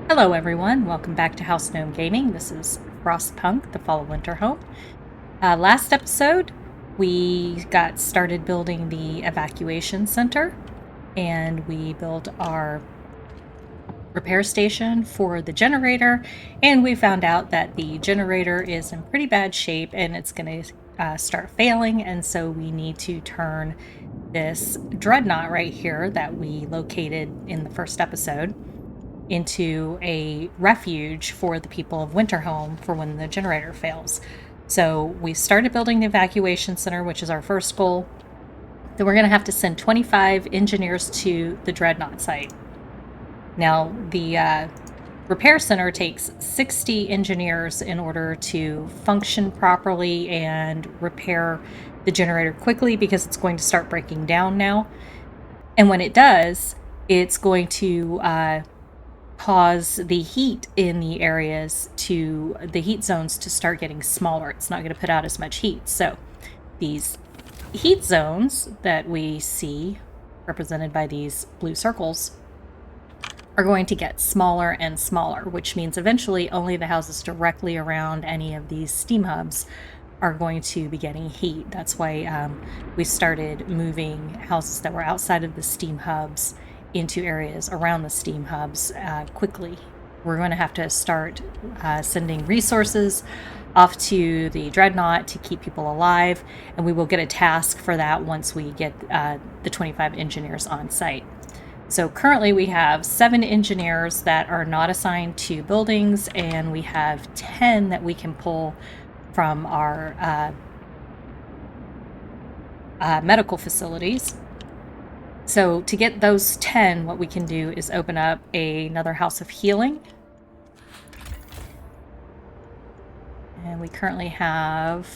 Hello everyone, welcome back to House Gnome Gaming. This is Frostpunk, the Fall of Winterhome. Last episode, we got started building the Evacuation Center, and we built our repair station for the generator, and we found out that the generator is in pretty bad shape and it's going to start failing, and so we need to turn this Dreadnaught right here that we located in the first episode into a refuge for the people of Winterhome for when the generator fails. So we started building the evacuation center, which is our first goal. Then we're going to have to send 25 engineers to the Dreadnaught site. Now, the repair center takes 60 engineers in order to function properly and repair the generator quickly because it's going to start breaking down now. And when it does, it's going to cause the heat in the areas the heat zones to start getting smaller. It's not going to put out as much heat. So these heat zones that we see represented by these blue circles are going to get smaller and smaller, which means eventually only the houses directly around any of these steam hubs are going to be getting heat. That's why we started moving houses that were outside of the steam hubs into areas around the steam hubs quickly. We're going to have to start sending resources off to the Dreadnaught to keep people alive, and we will get a task for that once we get the 25 engineers on site. So currently we have 7 engineers that are not assigned to buildings, and we have 10 that we can pull from our medical facilities. So to get those 10, what we can do is open up another house of healing. And we currently have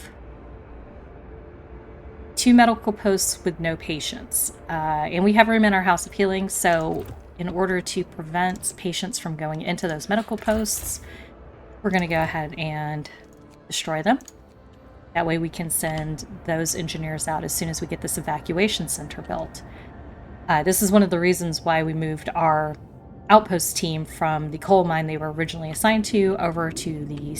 2 medical posts with no patients. And we have room in our house of healing, so in order to prevent patients from going into those medical posts, we're going to go ahead and destroy them. That way we can send those engineers out as soon as we get this evacuation center built. This is one of the reasons why we moved our outpost team from the coal mine they were originally assigned to over to the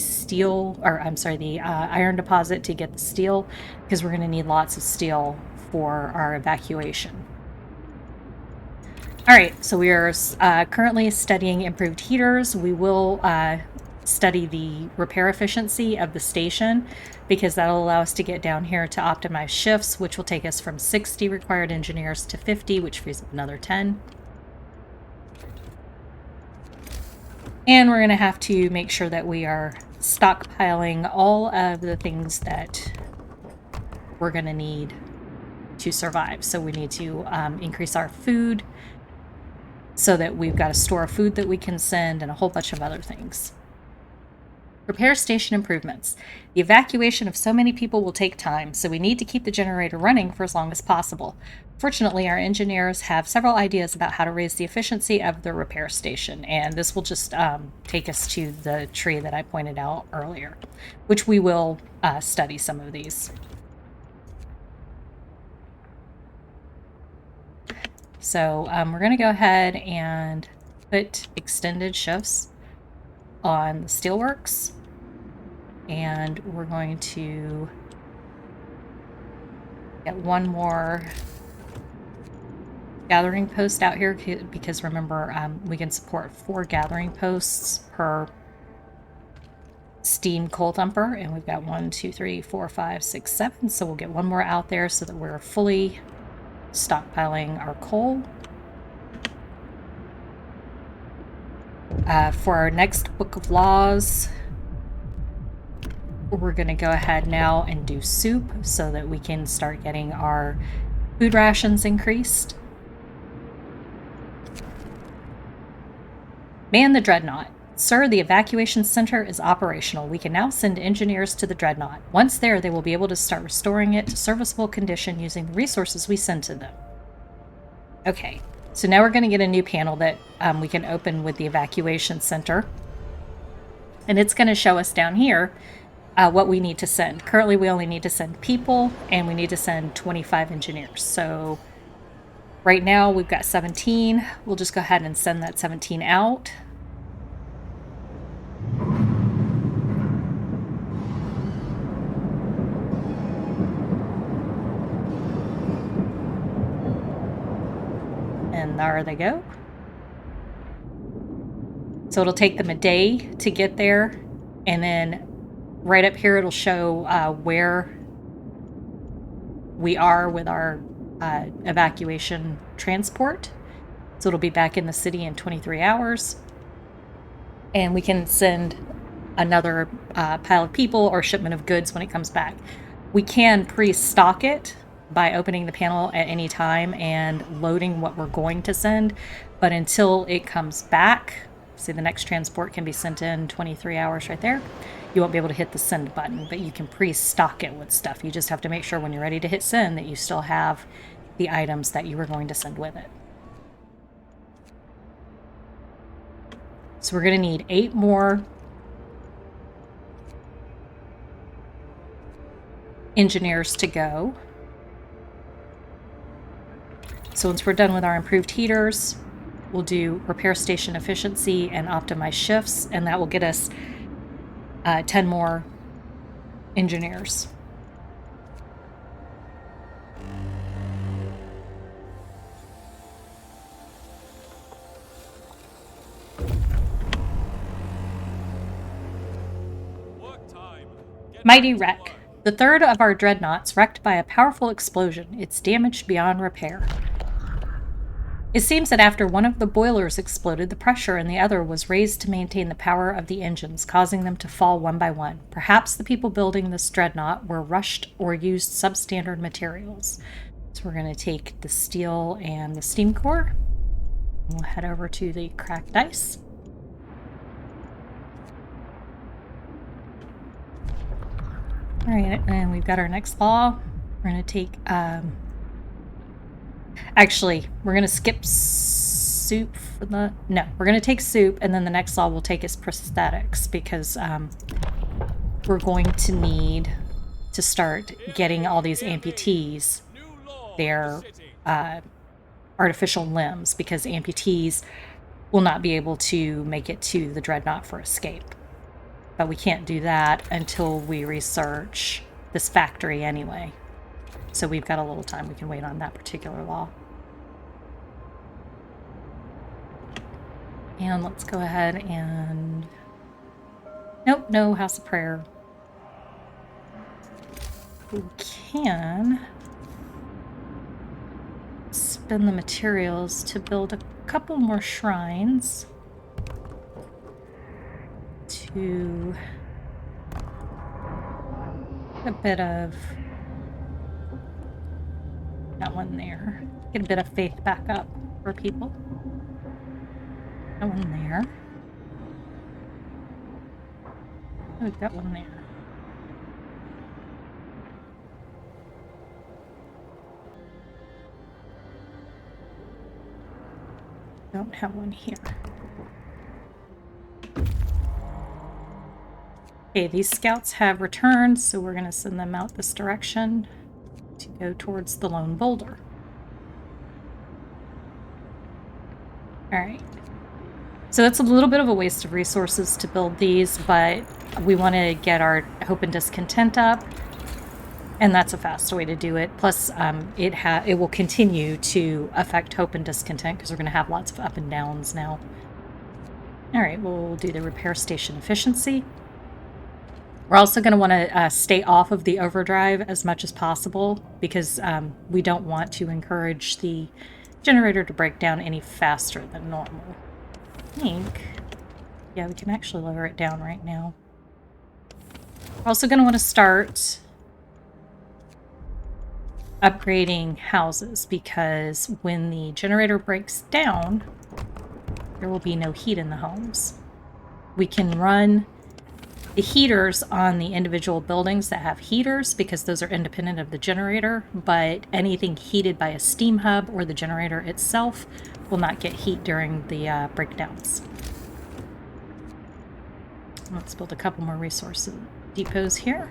iron deposit to get the steel, because we're going to need lots of steel for our evacuation. All right, so we are currently studying improved heaters. We will study the repair efficiency of the station, because that'll allow us to get down here to optimize shifts, which will take us from 60 required engineers to 50, which frees up another 10. And we're going to have to make sure that we are stockpiling all of the things that we're going to need to survive. So we need to increase our food so that we've got a store of food that we can send, and a whole bunch of other things. Repair station improvements. The evacuation of so many people will take time, so we need to keep the generator running for as long as possible. Fortunately, our engineers have several ideas about how to raise the efficiency of the repair station, and this will just take us to the tree that I pointed out earlier, which we will study some of these. So we're going to go ahead and put extended shifts on the steelworks, and we're going to get one more gathering post out here, because remember, we can support 4 gathering posts per steam coal thumper, and we've got 1, 2, 3, 4, 5, 6, 7, so we'll get one more out there so that we're fully stockpiling our coal. For our next book of laws, we're going to go ahead now and do soup so that we can start getting our food rations increased. Man the Dreadnaught. Sir, the evacuation center is operational. We can now send engineers to the Dreadnaught. Once there, they will be able to start restoring it to serviceable condition using the resources we send to them. Okay. So now we're going to get a new panel that we can open with the evacuation center. And it's going to show us down here what we need to send. Currently, we only need to send people, and we need to send 25 engineers. So right now, we've got 17. We'll just go ahead and send that 17 out. And there they go. So it'll take them a day to get there. And then right up here, it'll show where we are with our evacuation transport. So it'll be back in the city in 23 hours. And we can send another pile of people or shipment of goods when it comes back. We can pre-stock it by opening the panel at any time and loading what we're going to send. But until it comes back, see, the next transport can be sent in 23 hours right there. You won't be able to hit the send button, but you can pre-stock it with stuff. You just have to make sure when you're ready to hit send that you still have the items that you were going to send with it. So we're going to need 8 more engineers to go. So once we're done with our improved heaters, we'll do repair station efficiency and optimize shifts, and that will get us 10 more engineers. Mighty wreck. The third of our dreadnoughts wrecked by a powerful explosion. It's damaged beyond repair. It seems that after one of the boilers exploded, the pressure in the other was raised to maintain the power of the engines, causing them to fall one by one. Perhaps the people building this dreadnought were rushed or used substandard materials. So we're going to take the steel and the steam core. We'll head over to the cracked ice. All right, and we've got our next law. We're going to take, actually, we're going to skip soup for the, no, we're going to take soup, and then the next law we'll take is prosthetics, because we're going to need to start getting all these amputees their artificial limbs, because amputees will not be able to make it to the Dreadnought for escape. But we can't do that until we research this factory anyway. So we've got a little time. We can wait on that particular law. And let's go ahead and... Nope, no House of Prayer. We can spend the materials to build a couple more shrines. To a bit of that one there. Get a bit of faith back up for people. That one there. Oh, we've got one there. Don't have one here. Okay, these scouts have returned, so we're going to send them out this direction to go towards the lone boulder. Alright. So that's a little bit of a waste of resources to build these, but we want to get our hope and discontent up, and that's a fast way to do it. Plus, it will continue to affect hope and discontent because we're going to have lots of up and downs now. Alright, we'll do the repair station efficiency. We're also going to want to stay off of the overdrive as much as possible because we don't want to encourage the generator to break down any faster than normal. I think, yeah, we can actually lower it down right now. We're also going to want to start upgrading houses because when the generator breaks down, there will be no heat in the homes. We can run the heaters on the individual buildings that have heaters because those are independent of the generator, but anything heated by a steam hub or the generator itself will not get heat during the breakdowns. Let's build a couple more resource depots here.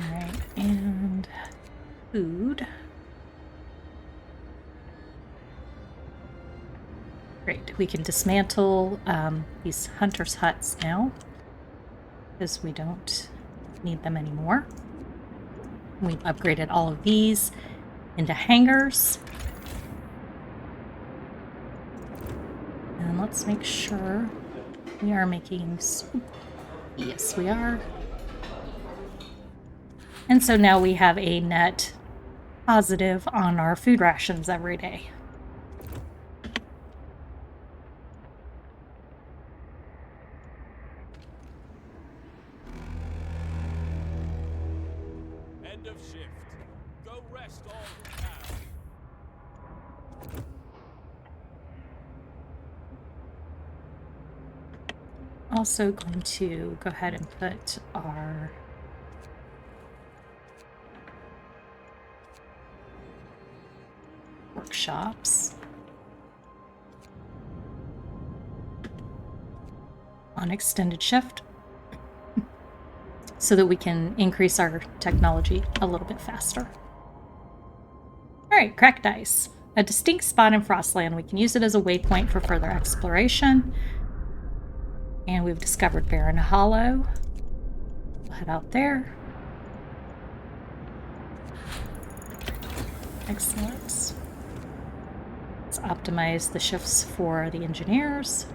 Alright, and food. Great. We can dismantle these hunters' huts now because we don't need them anymore. We've upgraded all of these into hangars. And let's make sure we are making soup. Yes, we are. And so now we have a net positive on our food rations every day. End of shift. Go rest all who can. Also going to go ahead and put our workshops on extended shift so that we can increase our technology a little bit faster. All right, cracked ice. A distinct spot in Frostland. We can use it as a waypoint for further exploration. And we've discovered Barren Hollow. We'll head out there. Excellent. Let's optimize the shifts for the engineers.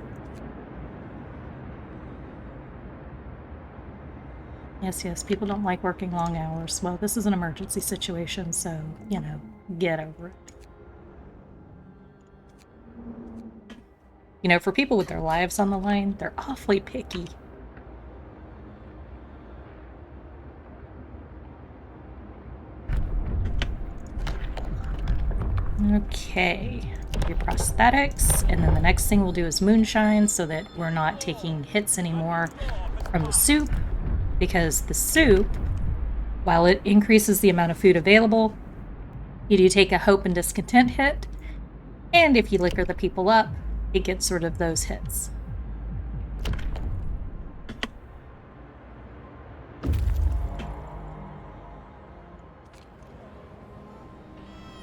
Yes, people don't like working long hours. Well, this is an emergency situation, so, you know, get over it. You know, for people with their lives on the line, they're awfully picky. Okay, your prosthetics, and then the next thing we'll do is moonshine so that we're not taking hits anymore from the soup, because the soup, while it increases the amount of food available, you do take a hope and discontent hit, and if you liquor the people up, it gets rid of those hits.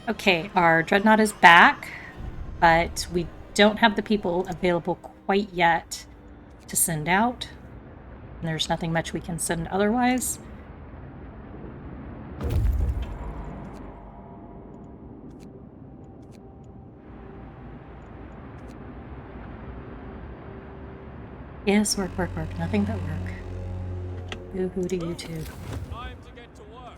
Okay, our Dreadnaught is back, but we don't have the people available quite yet to send out. And there's nothing much we can send otherwise. Yes, work. Nothing but work. Boo-hoo to you too. Time to get to work.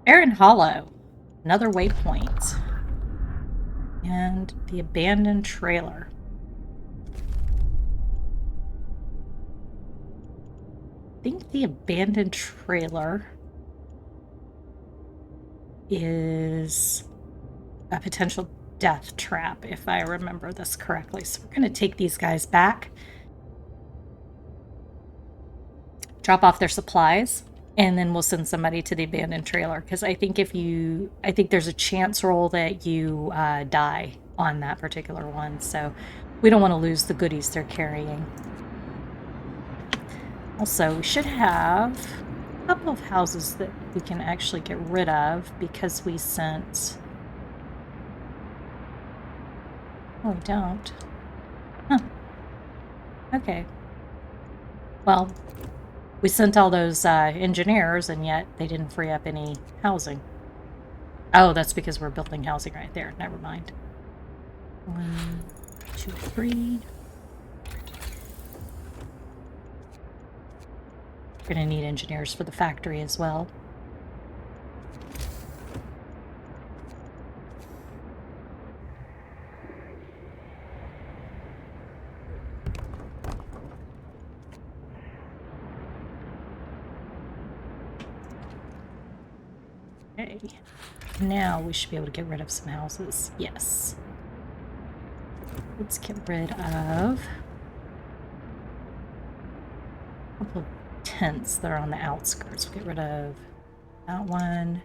Barren Hollow. Another waypoint. And the abandoned trailer. I think the abandoned trailer is a potential death trap, if I remember this correctly. So we're going to take these guys back, drop off their supplies, and then we'll send somebody to the abandoned trailer. Because I think I think there's a chance roll that you die on that particular one. So we don't want to lose the goodies they're carrying. Also, we should have a couple of houses that we can actually get rid of because we sent... Oh, we don't. Huh. Okay. Well, we sent all those engineers, and yet they didn't free up any housing. Oh, that's because we're building housing right there. Never mind. 1, 2, 3. We're going to need engineers for the factory as well. Okay. Now we should be able to get rid of some houses. Yes. Let's get rid of a couple of tents that are on the outskirts. We'll get rid of That one.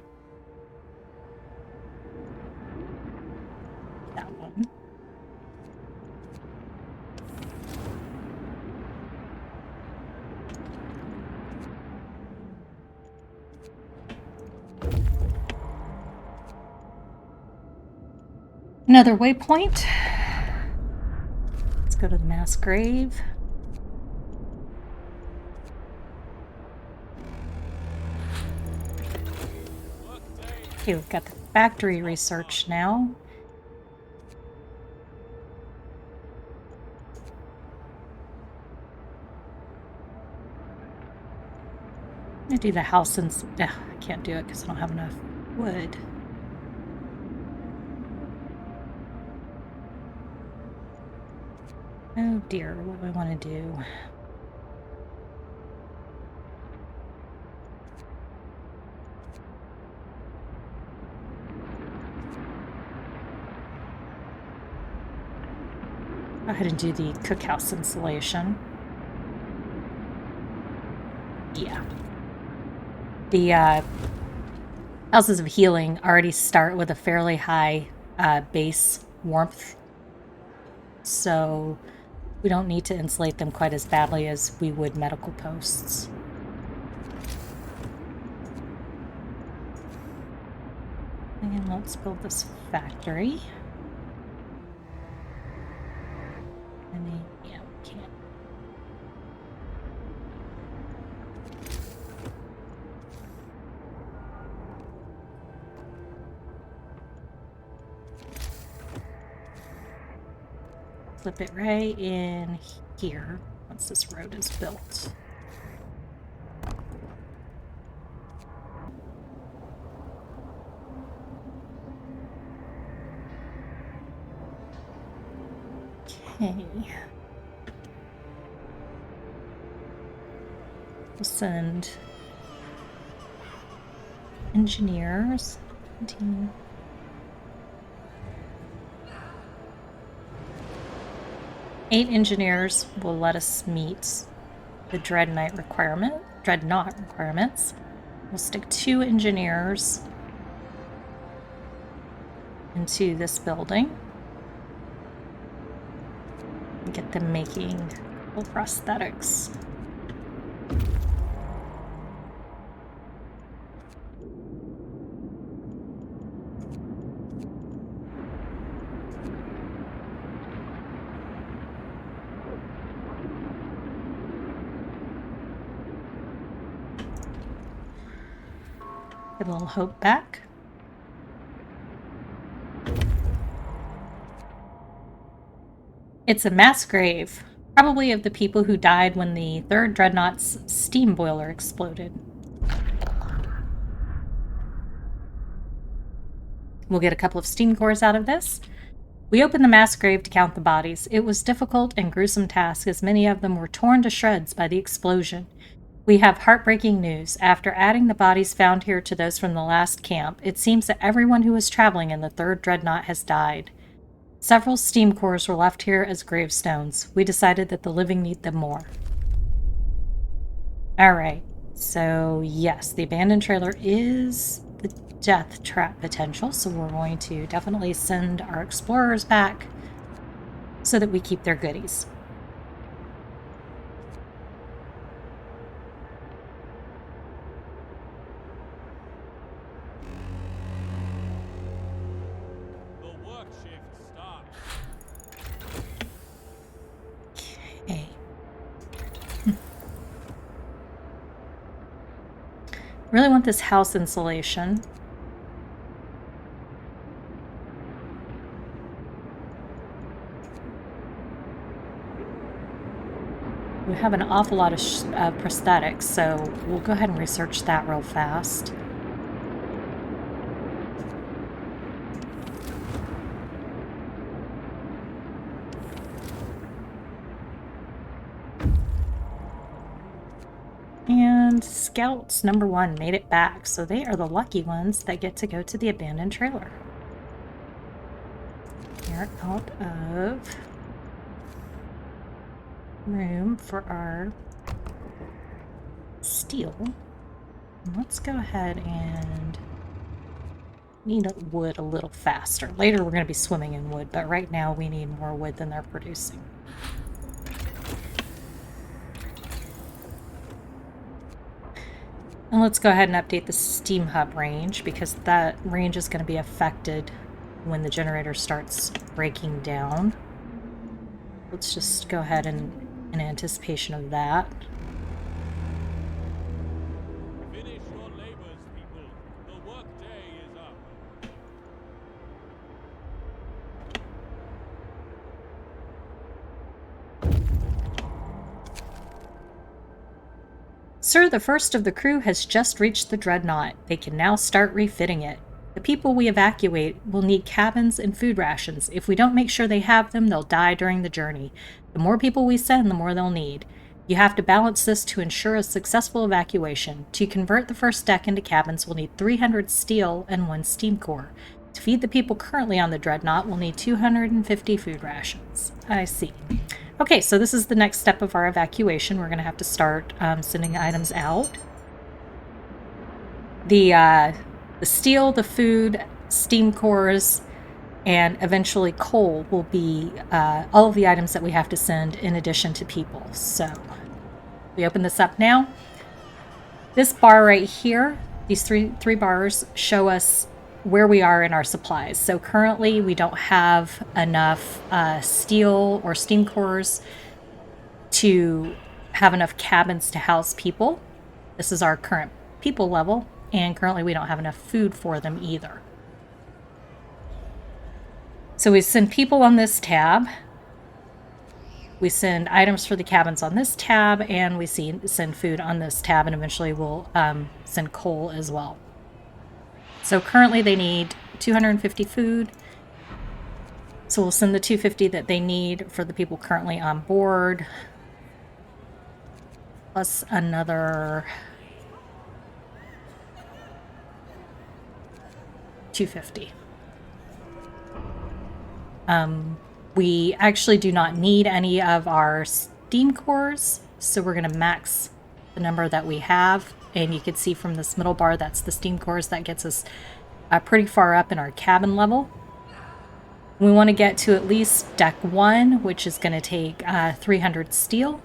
That one. Another waypoint. Let's go to the mass grave. Okay, we've got the factory research now. I'm gonna do the house and I can't do it because I don't have enough wood. Oh dear, what do I want to do? Go ahead and do the cookhouse insulation. Yeah. The houses of healing already start with a fairly high base warmth, so we don't need to insulate them quite as badly as we would medical posts. And let's build this factory. And then, yeah, we can't. Flip it right in here once this road is built. Okay. We'll send engineers. 8 engineers will let us meet the Dreadnaught requirements. We'll stick 2 engineers into this building and get them making prosthetics. Get a little hope back. It's a mass grave, probably of the people who died when the 3rd Dreadnaught's steam boiler exploded. We'll get a couple of steam cores out of this. We opened the mass grave to count the bodies. It was difficult and gruesome task, as many of them were torn to shreds by the explosion. We have heartbreaking news. After adding the bodies found here to those from the last camp, it seems that everyone who was traveling in the 3rd Dreadnaught has died. Several steam cores were left here as gravestones. We decided that the living need them more. Alright, so yes, the abandoned trailer is the death trap potential, so we're going to definitely send our explorers back so that we keep their goodies. Really want this house insulation. We have an awful lot of prosthetics, so we'll go ahead and research that real fast. And Scouts number 1 made it back, so they are the lucky ones that get to go to the abandoned trailer. They're out of room for our steel. Let's go ahead and need wood a little faster. Later we're going to be swimming in wood, but right now we need more wood than they're producing. And let's go ahead and update the steam hub range, because that range is going to be affected when the generator starts breaking down. Let's just go ahead and in anticipation of that. Finish your labors, people. The work day is up. Sir, the first of the crew has just reached the Dreadnaught. They can now start refitting it. The people we evacuate will need cabins and food rations. If we don't make sure they have them, they'll die during the journey. The more people we send, the more they'll need. You have to balance this to ensure a successful evacuation. To convert the first deck into cabins, we'll need 300 steel and 1 steam core. To feed the people currently on the Dreadnaught, we'll need 250 food rations. I see. Okay, so this is the next step of our evacuation. We're going to have to start sending items out. The steel, the food, steam cores, and eventually coal will be all of the items that we have to send in addition to people. So we open this up now. This bar right here, these three bars show us where we are in our supplies. So currently we don't have enough steel or steam cores to have enough cabins to house people. This is our current people level, and currently we don't have enough food for them either. So we send people on this tab, we send items for the cabins on this tab, and we send food on this tab, and eventually we'll send coal as well. So currently they need 250 food. So we'll send the 250 that they need for the people currently on board, plus another 250. We actually do not need any of our steam cores, so we're going to max the number that we have. And you can see from this middle bar, that's the steam cores. That gets us pretty far up in our cabin level. We want to get to at least deck 1, which is going to take 300 steel.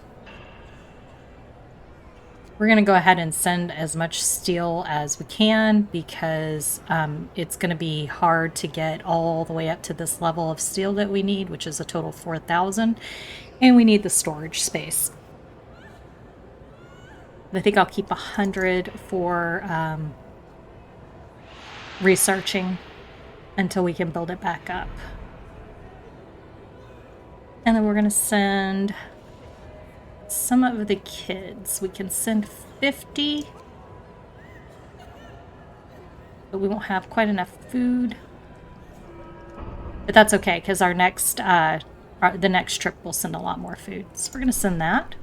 We're going to go ahead and send as much steel as we can, because it's going to be hard to get all the way up to this level of steel that we need, which is a total of 4,000. And we need the storage space. I think I'll keep 100 for researching until we can build it back up. And then we're going to send some of the kids. We can send 50, but we won't have quite enough food. But that's okay, because our next, the next trip will send a lot more food. So we're going to send that.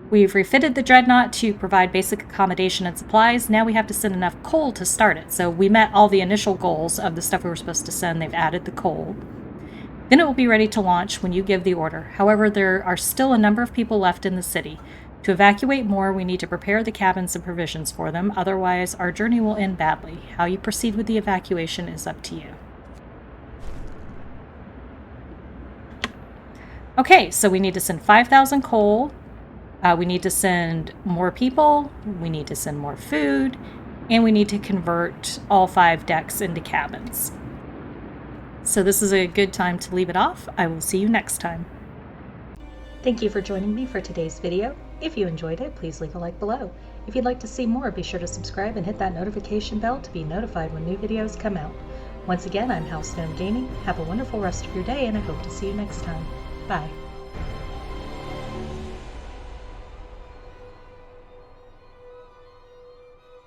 We've refitted the Dreadnaught to provide basic accommodation and supplies. Now we have to send enough coal to start it. So we met all the initial goals of the stuff we were supposed to send. They've added the coal. Then it will be ready to launch when you give the order. However, there are still a number of people left in the city. To evacuate more, we need to prepare the cabins and provisions for them. Otherwise, our journey will end badly. How you proceed with the evacuation is up to you. Okay, so we need to send 5,000 coal. We need to send more people, we need to send more food, and we need to convert all 5 decks into cabins. So this is a good time to leave it off. I will see you next time. Thank you for joining me for today's video. If you enjoyed it, please leave a like below. If you'd like to see more, be sure to subscribe and hit that notification bell to be notified when new videos come out. Once again, I'm House Gnome Gaming. Have a wonderful rest of your day, and I hope to see you next time. Bye.